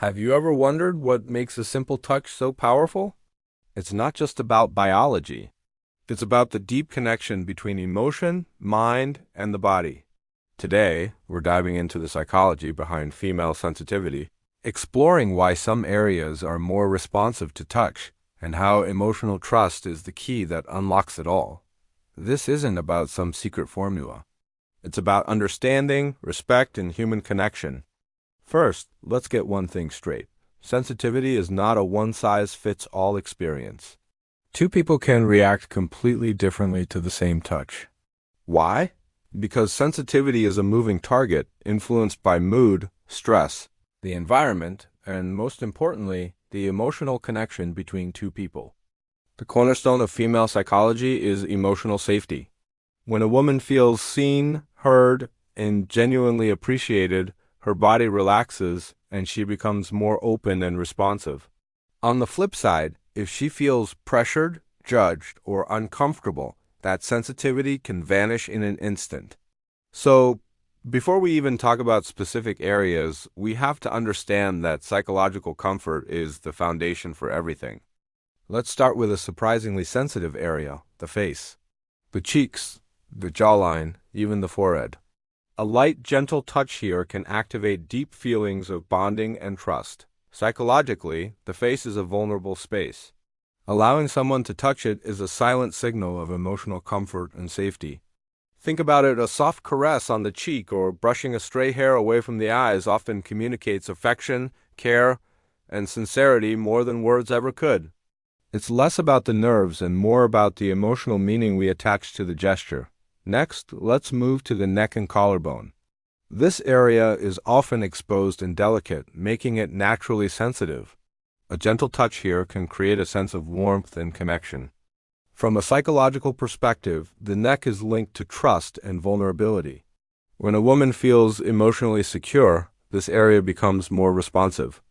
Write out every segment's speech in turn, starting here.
Have you ever wondered what makes a simple touch so powerful? It's not just about biology. It's about the deep connection between emotion, mind, and the body. Today, we're diving into the psychology behind female sensitivity, exploring why some areas are more responsive to touch, and how emotional trust is the key that unlocks it all. This isn't about some secret formula. It's about understanding, respect, and human connection. First, let's get one thing straight. Sensitivity is not a one-size-fits-all experience. Two people can react completely differently to the same touch. Why? Because sensitivity is a moving target influenced by mood, stress, the environment, and most importantly, the emotional connection between two people. The cornerstone of female psychology is emotional safety. When a woman feels seen, heard, and genuinely appreciated, her body relaxes and she becomes more open and responsive. On the flip side, if she feels pressured, judged, or uncomfortable, that sensitivity can vanish in an instant. So, before we even talk about specific areas, we have to understand that psychological comfort is the foundation for everything. Let's start with a surprisingly sensitive area, the face. The cheeks, the jawline, even the forehead. A light, gentle touch here can activate deep feelings of bonding and trust. Psychologically, the face is a vulnerable space. Allowing someone to touch it is a silent signal of emotional comfort and safety. Think about it, a soft caress on the cheek or brushing a stray hair away from the eyes often communicates affection, care, and sincerity more than words ever could. It's less about the nerves and more about the emotional meaning we attach to the gesture. Next, let's move to the neck and collarbone. This area is often exposed and delicate, making it naturally sensitive. A gentle touch here can create a sense of warmth and connection. From a psychological perspective, the neck is linked to trust and vulnerability. When a woman feels emotionally secure, this area becomes more responsive.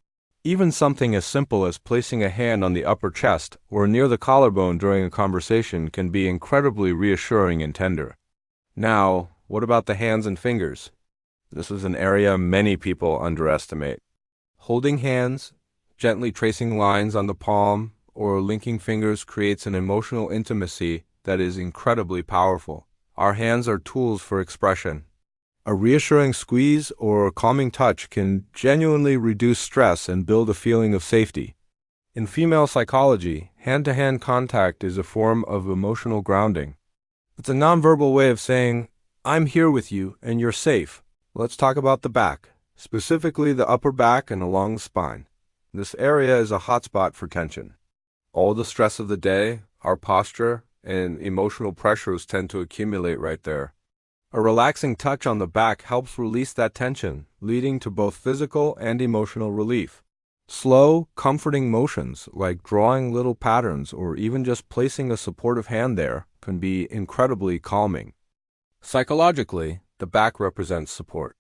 Even something as simple as placing a hand on the upper chest or near the collarbone during a conversation can be incredibly reassuring and tender. Now, what about the hands and fingers? This is an area many people underestimate. Holding hands, gently tracing lines on the palm, or linking fingers creates an emotional intimacy that is incredibly powerful. Our hands are tools for expression. A reassuring squeeze or calming touch can genuinely reduce stress and build a feeling of safety. In female psychology, hand-to-hand contact is a form of emotional grounding. It's a nonverbal way of saying, I'm here with you and you're safe. Let's talk about the back, specifically the upper back and along the spine. This area is a hotspot for tension. All the stress of the day, our posture, and emotional pressures tend to accumulate right there. A relaxing touch on the back helps release that tension, leading to both physical and emotional relief. Slow, comforting motions, like drawing little patterns or even just placing a supportive hand there, can be incredibly calming. Psychologically, the back represents support.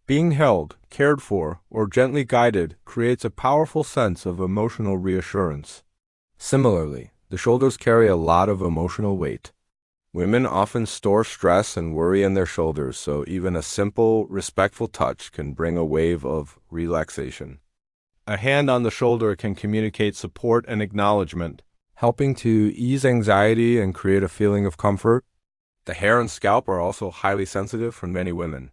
Being held, cared for, or gently guided creates a powerful sense of emotional reassurance. Similarly, the shoulders carry a lot of emotional weight. Women often store stress and worry in their shoulders, so even a simple, respectful touch can bring a wave of relaxation. A hand on the shoulder can communicate support and acknowledgement, helping to ease anxiety and create a feeling of comfort. The hair and scalp are also highly sensitive for many women.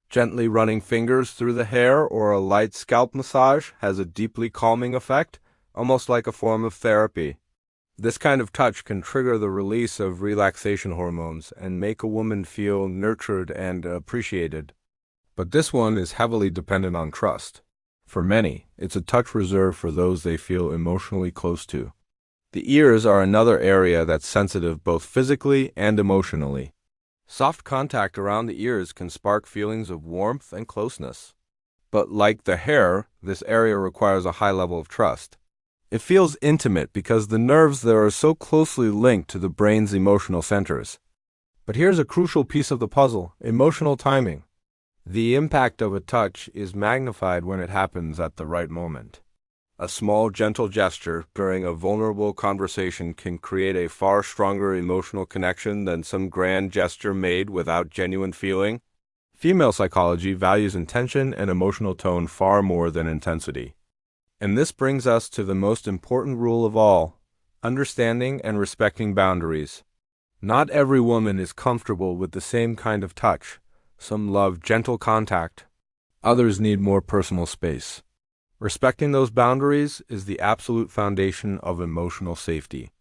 Gently running fingers through the hair or a light scalp massage has a deeply calming effect, almost like a form of therapy. This kind of touch can trigger the release of relaxation hormones and make a woman feel nurtured and appreciated. But this one is heavily dependent on trust. For many, it's a touch reserved for those they feel emotionally close to. The ears are another area that's sensitive both physically and emotionally. Soft contact around the ears can spark feelings of warmth and closeness. But like the hair, this area requires a high level of trust. It feels intimate because the nerves there are so closely linked to the brain's emotional centers. But here's a crucial piece of the puzzle: emotional timing. The impact of a touch is magnified when it happens at the right moment. A small, gentle gesture during a vulnerable conversation can create a far stronger emotional connection than some grand gesture made without genuine feeling. Female psychology values intention and emotional tone far more than intensity. And this brings us to the most important rule of all, understanding and respecting boundaries. Not every woman is comfortable with the same kind of touch. Some love gentle contact. Others need more personal space. Respecting those boundaries is the absolute foundation of emotional safety.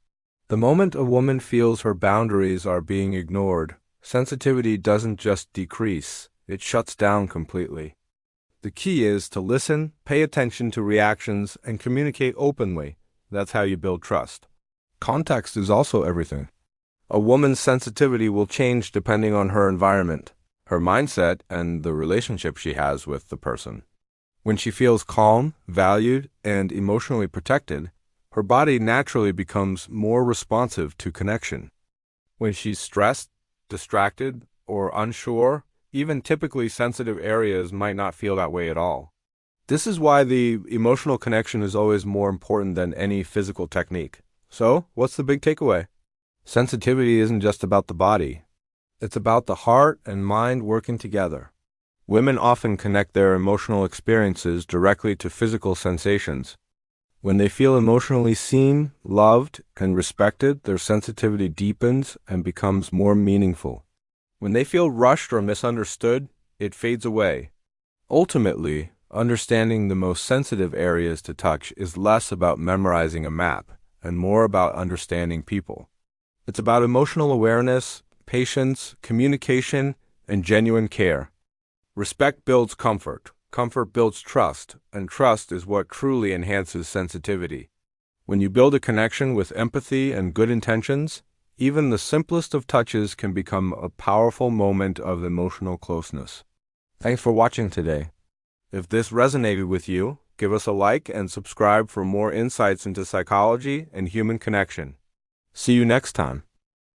The moment a woman feels her boundaries are being ignored, sensitivity doesn't just decrease, it shuts down completely. The key is to listen, pay attention to reactions, and communicate openly. That's how you build trust. Context is also everything. A woman's sensitivity will change depending on her environment, her mindset, and the relationship she has with the person. When she feels calm, valued, and emotionally protected, her body naturally becomes more responsive to connection. When she's stressed, distracted, or unsure, even typically sensitive areas might not feel that way at all. This is why the emotional connection is always more important than any physical technique. So, what's the big takeaway? Sensitivity isn't just about the body. It's about the heart and mind working together. Women often connect their emotional experiences directly to physical sensations. When they feel emotionally seen, loved, and respected, their sensitivity deepens and becomes more meaningful. When they feel rushed or misunderstood, it fades away. Ultimately, understanding the most sensitive areas to touch is less about memorizing a map and more about understanding people. It's about emotional awareness, patience, communication, and genuine care. Respect builds comfort, comfort builds trust, and trust is what truly enhances sensitivity. When you build a connection with empathy and good intentions, even the simplest of touches can become a powerful moment of emotional closeness. Thanks for watching today. If this resonated with you, give us a like and subscribe for more insights into psychology and human connection. See you next time.